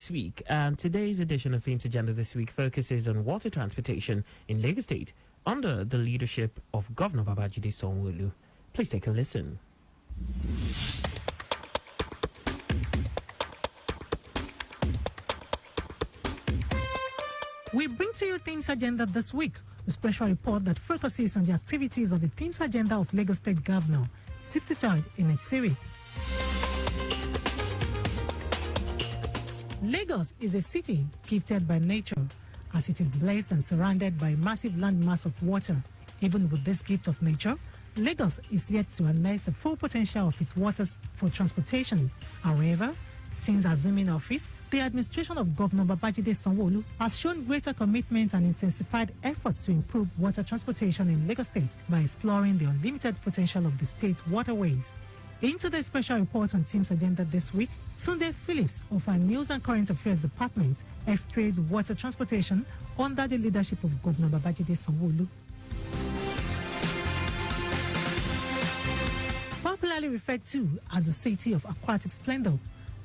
this week, and today's edition of Themes Agenda this week focuses on water transportation in Lagos State under the leadership of Governor Babajide Sanwo-Olu. Please take a listen. We bring to you Themes Agenda this week, a special report that focuses on the activities of the Themes Agenda of Lagos State Governor, 63rd in its series. Lagos is a city gifted by nature, as it is blessed and surrounded by a massive landmass of water. Even with this gift of nature, Lagos is yet to harness the full potential of its waters for transportation. However, since assuming office, the administration of Governor Babajide Sanwo-Olu has shown greater commitment and intensified efforts to improve water transportation in Lagos State by exploring the unlimited potential of the state's waterways. In today's special report on Team's Agenda this week, Sunday Phillips of our News and Current Affairs Department x-rays water transportation under the leadership of Governor Babajide Sanwo-Olu. Popularly referred to as the city of aquatic splendor,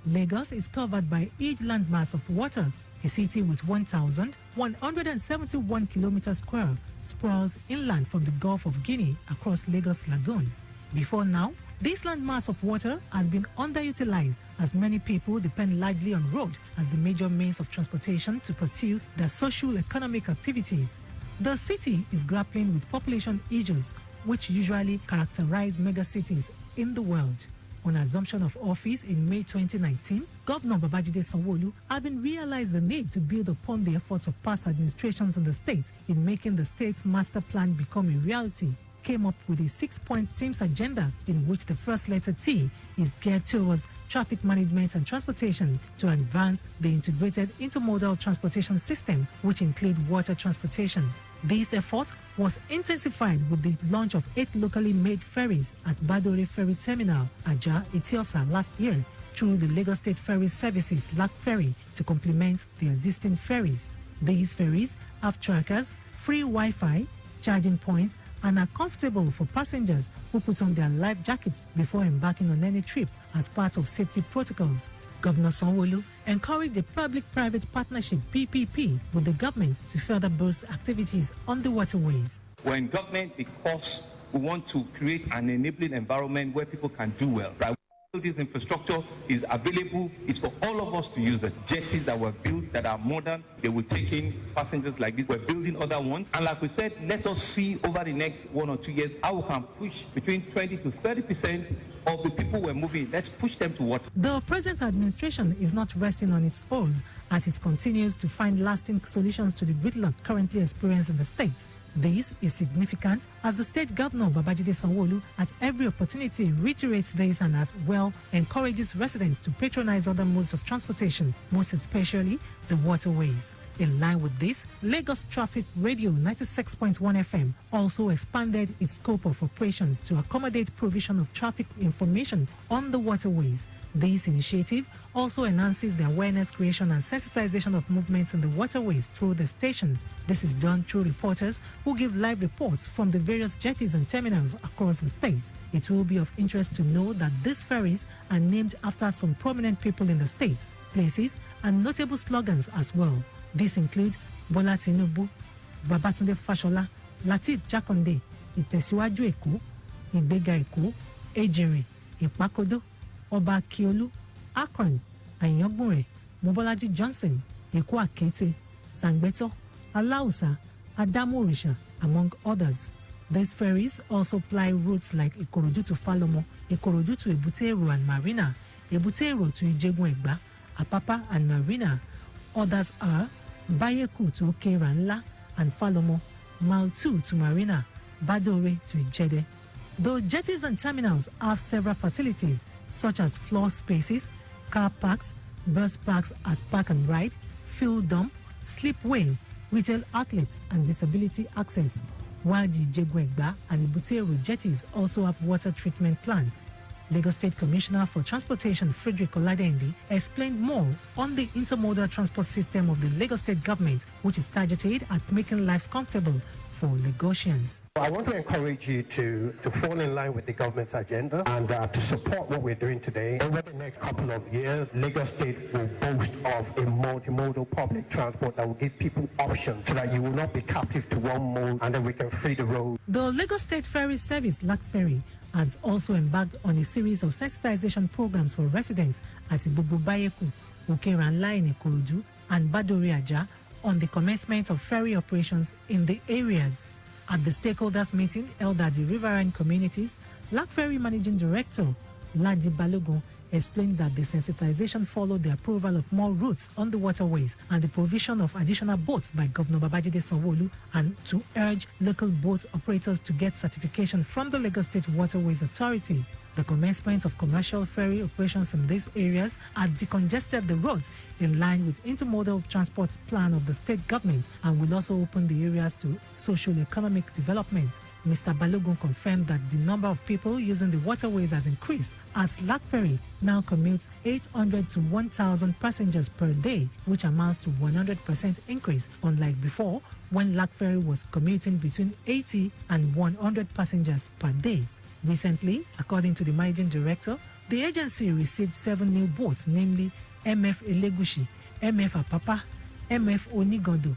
Lagos is covered by a huge landmass of water. A city with 1,171 kilometers square sprawls inland from the Gulf of Guinea across Lagos Lagoon. Before now, this landmass of water has been underutilized as many people depend largely on road as the major means of transportation to pursue their socio-economic activities. The city is grappling with population issues which usually characterize megacities in the world. On assumption of office in May 2019, Governor Babajide Sanwo-Olu, having realized the need to build upon the efforts of past administrations in the state in making the state's master plan become a reality, came up with a 6-point themes agenda in which the first letter T is geared towards traffic management and transportation to advance the integrated intermodal transportation system, which include water transportation. This effort was intensified with the launch of 8 locally made ferries at Badore Ferry Terminal, Aja, Etiosa last year through the Lagos State Ferry Services LAC Ferry to complement the existing ferries. These ferries have trackers, free Wi-Fi, charging points, and are comfortable for passengers who put on their life jackets before embarking on any trip as part of safety protocols. Governor Sanwo-Olu encouraged a public-private partnership PPP with the government to further boost activities on the waterways. We're in government because we want to create an enabling environment where people can do well, right? This infrastructure is available. It's for all of us to use. The jetties that were built that are modern, they will take in passengers like this. We're building other ones. And like we said, let us see over the next 1 or 2 years how we can push between 20 to 30% of the people we're moving. Let's push them to water. The present administration is not resting on its oars as it continues to find lasting solutions to the gridlock currently experienced in the state. This is significant as the state governor Babajide Sanwo-Olu at every opportunity reiterates this and as well encourages residents to patronize other modes of transportation, most especially the waterways. In line with this, Lagos Traffic Radio 96.1 FM also expanded its scope of operations to accommodate provision of traffic information on the waterways. This initiative also enhances the awareness creation and sensitization of movements in the waterways through the station. This is done through reporters who give live reports from the various jetties and terminals across the state. It will be of interest to know that these ferries are named after some prominent people in the state, places, and notable slogans as well. These include Bola Tinubu, Babatunde Fashola, Lateef Jakonde, Ìtẹ̀síwájú Èkó, Ìgbéga Èkó, Ejere, Ìpàkòdó, Ọba Akiolu, Akron, Àyàngbùnrẹ̀, Mobolaji Johnson, Èkó Àkété, Sàngbẹ́tọ́, Aláùsá, Adámòrìṣà, among others. These ferries also ply routes like Ikorodu to Falomo, Ikorodu to Ebute Ero and Marina, Ebute Ero to Ijegun Egba, Apapa and Marina. Others are Bayeku to Okeranla and Falomo, Mile 2 to Marina, Badore to Ijede. Though jetties and terminals have several facilities such as floor spaces, car parks, bus parks as park and ride, fuel dump, slipway, retail outlets, and disability access, while the Ijegun Egba and Ebute Ero jetties also have water treatment plants. Lagos State Commissioner for Transportation Frederick Oladendi explained more on the intermodal transport system of the Lagos State government, which is targeted at making lives comfortable for Lagosians. I want to encourage you to fall in line with the government's agenda and to support what we're doing today. Over the next couple of years, Lagos State will boast of a multimodal public transport that will give people options so that you will not be captive to one mode, and then we can free the road. The Lagos State Ferry Service, LAC Ferry, has also embarked on a series of sensitization programs for residents at Ibubu-Bayeku, Okeranla in Ikorodu, and Badori Aja on the commencement of ferry operations in the areas. At the stakeholders meeting held at the riverine communities, LAC Ferry Managing Director Ladi Balogun explained that the sensitization followed the approval of more routes on the waterways and the provision of additional boats by Governor Babajide Sanwo-Olu, and to urge local boat operators to get certification from the Lagos State Waterways Authority. The commencement of commercial ferry operations in these areas has decongested the roads in line with intermodal transport plan of the state government and will also open the areas to socio-economic development. Mr. Balogun confirmed that the number of people using the waterways has increased as LAC Ferry now commutes 800 to 1,000 passengers per day, which amounts to 100% increase, unlike before when LAC Ferry was commuting between 80 and 100 passengers per day. Recently, according to the managing director, the agency received 7 new boats, namely MF Elegushi, MF Apapa, MF Onigondo,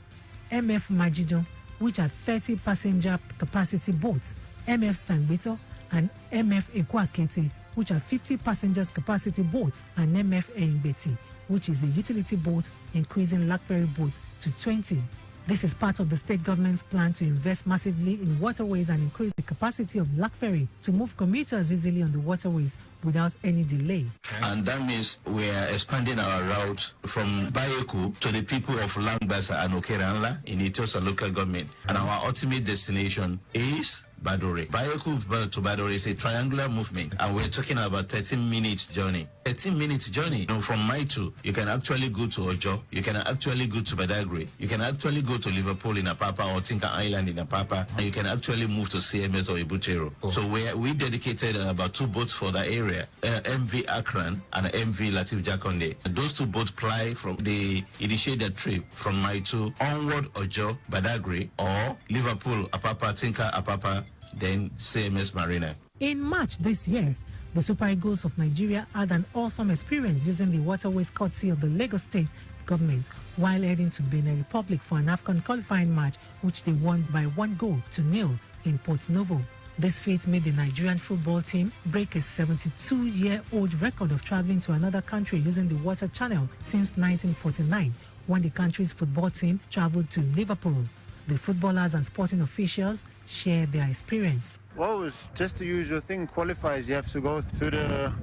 MF Majido, which are 30 passenger capacity boats, MF Sangbito and MF Ekwakete, which are 50 passengers capacity boats, and MF Eimbeti, which is a utility boat, increasing LAC Ferry boats to 20. This is part of the state government's plan to invest massively in waterways and increase the capacity of LAC Ferry to move commuters easily on the waterways without any delay. And that means we are expanding our route from Bayeku to the people of Langbasa and Okeranla in Itosa local government. And our ultimate destination is Badore. Bayeku to Badore is a triangular movement, and we're talking about 13 minutes journey. 13 minutes journey. You know, from Maitu, you can actually go to Ojo, you can actually go to Badagry, you can actually go to Liverpool in Apapa or Tinka Island in Apapa, and you can actually move to CMS or Ibutero. So we dedicated about 2 boats for that area, MV Akran and MV Latif Jakonde. Those 2 boats ply from the initiated trip from Maitu onward Ojo, Badagry, or Liverpool, Apapa, Tinka, Apapa, then CMS Marina. In March this year, the Super Eagles of Nigeria had an awesome experience using the waterways courtesy of the Lagos State government while heading to Benin Republic for an AFCON qualifying match, which they won by 1-0 in Port Novo. This feat made the Nigerian football team break a 72-year-old record of traveling to another country using the water channel since 1949, when the country's football team traveled to Liverpool. The footballers and sporting officials shared their experience. Well, it's just the usual thing. Qualifiers, you have to go through to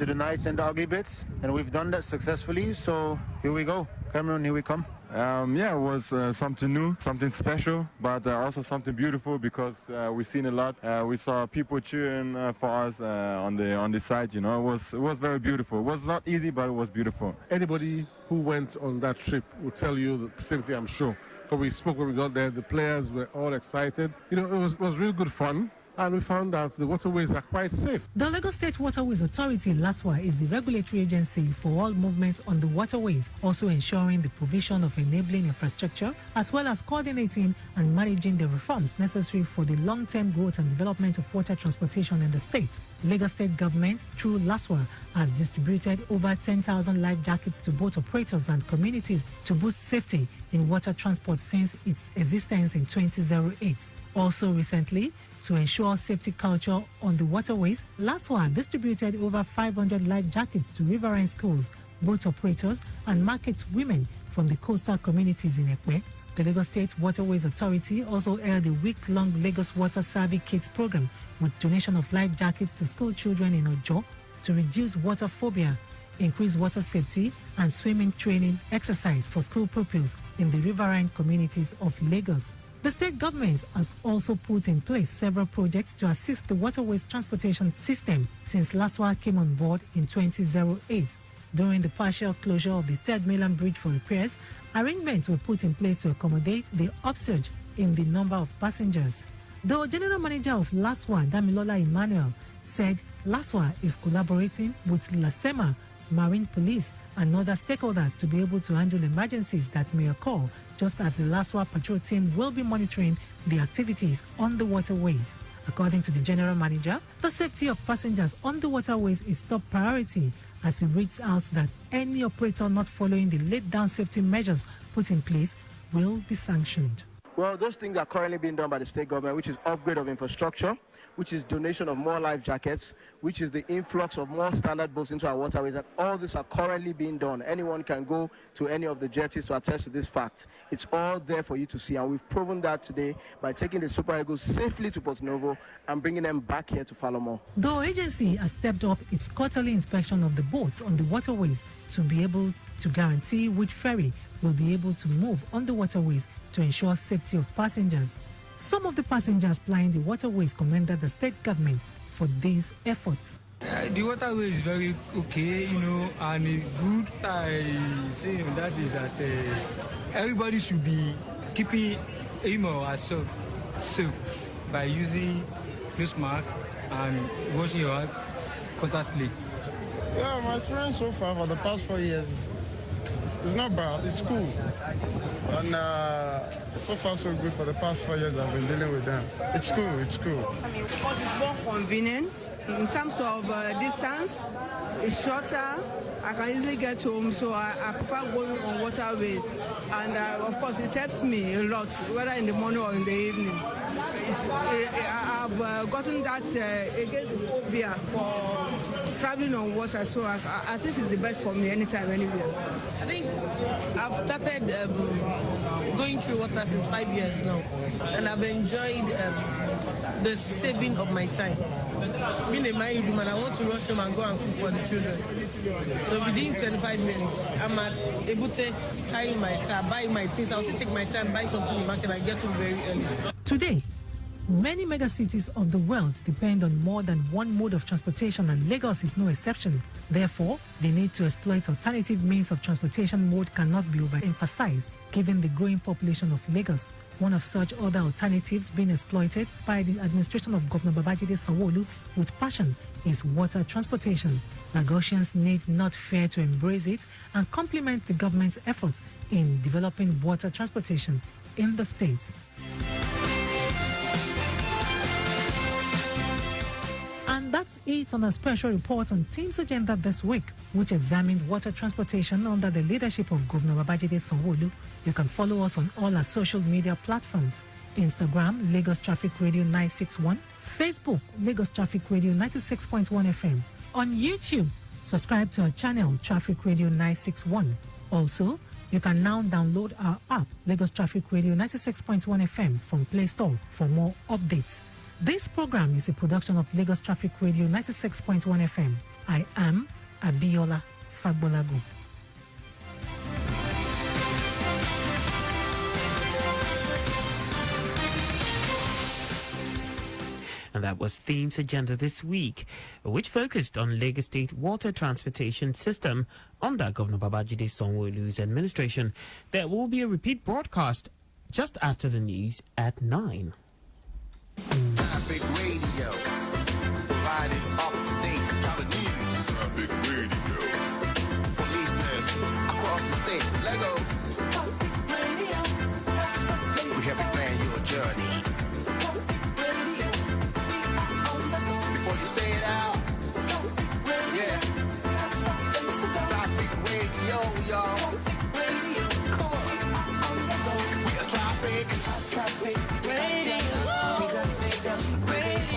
the nice and ugly bits, and we've done that successfully. So here we go, Cameroon, here we come. Yeah, it was something new, something special, but also something beautiful because we've seen a lot. We saw people cheering for us on the side. You know, it was very beautiful. It was not easy, but it was beautiful. Anybody who went on that trip will tell you the same thing, I'm sure. So we spoke when we got there. The players were all excited. You know, it was really good fun. And we found that the waterways are quite safe. The Lagos State Waterways Authority, LASWA, is the regulatory agency for all movements on the waterways, also ensuring the provision of enabling infrastructure, as well as coordinating and managing the reforms necessary for the long-term growth and development of water transportation in the state. Lagos State government, through LASWA, has distributed over 10,000 life jackets to boat operators and communities to boost safety in water transport since its existence in 2008. Also recently, to ensure safety culture on the waterways, LASWA distributed over 500 life jackets to riverine schools, boat operators, and market women from the coastal communities in Ekpe. The Lagos State Waterways Authority also held a week-long Lagos Water Survey Kids program with donation of life jackets to school children in Ojo to reduce water phobia, increase water safety, and swimming training exercise for school pupils in the riverine communities of Lagos. The state government has also put in place several projects to assist the waterways transportation system since LASWA came on board in 2008. During the partial closure of the Third Mainland Bridge for repairs, arrangements were put in place to accommodate the upsurge in the number of passengers. The general manager of LASWA, Damilola Emmanuel, said LASWA is collaborating with LASEMA, Marine Police, and other stakeholders to be able to handle emergencies that may occur, just as the LASWA patrol team will be monitoring the activities on the waterways. According to the general manager, the safety of passengers on the waterways is top priority, as he reads out that any operator not following the laid-down safety measures put in place will be sanctioned. Well, those things are currently being done by the state government, which is upgrade of infrastructure, which is donation of more life jackets, which is the influx of more standard boats into our waterways, and all these are currently being done. Anyone can go to any of the jetties to attest to this fact. It's all there for you to see, and we've proven that today by taking the Super Eagles safely to Porto Novo and bringing them back here to Falamo. The agency has stepped up its quarterly inspection of the boats on the waterways to be able to guarantee which ferry will be able to move on the waterways to ensure safety of passengers. Some of the passengers plying the waterways commended the state government for these efforts. The waterway is very okay, and it's good. I say that is that everybody should be keeping him or herself safe by using face mask and washing your hands constantly. Yeah, my experience so far for the past 4 years is not bad. It's cool. And so far so good for the past 4 years I've been dealing with them. It's cool, it's cool. But it's more convenient. In terms of distance, it's shorter. I can easily get home, so I prefer going on waterway. And of course, it helps me a lot, whether in the morning or in the evening. I've gotten that against the phobia for traveling on water, so I think it's the best for me anytime, anywhere. I think I've started going through water since 5 years now, and I've enjoyed the saving of my time. Being a married woman, I want to rush home and go and cook for the children. So within 25 minutes, I'm able to carry my car, buy my things. I'll still take my time, buy something in the market, and get home very early. Today, many megacities of the world depend on more than one mode of transportation, and Lagos is no exception. Therefore, the need to exploit alternative means of transportation mode cannot be overemphasized, given the growing population of Lagos. One of such other alternatives being exploited by the administration of Governor Babajide Sanwo-Olu with passion is water transportation. Lagosians need not fear to embrace it and complement the government's efforts in developing water transportation in the states. And that's it on a special report on Team's Agenda this week, which examined water transportation under the leadership of Governor Babajide Sanwo-Olu. You can follow us on all our social media platforms: Instagram, Lagos Traffic Radio 961, Facebook, Lagos Traffic Radio 96.1 FM. On YouTube, subscribe to our channel, Traffic Radio 961. Also, you can now download our app, Lagos Traffic Radio 96.1 FM, from Play Store for more updates. This program is a production of Lagos Traffic Radio 96.1 FM. I am Abiola Fagbolago. And that was Theme's Agenda this week, which focused on Lagos State water transportation system under Governor Babajide Sanwo-Olu's administration. There will be a repeat broadcast just after the news at 9.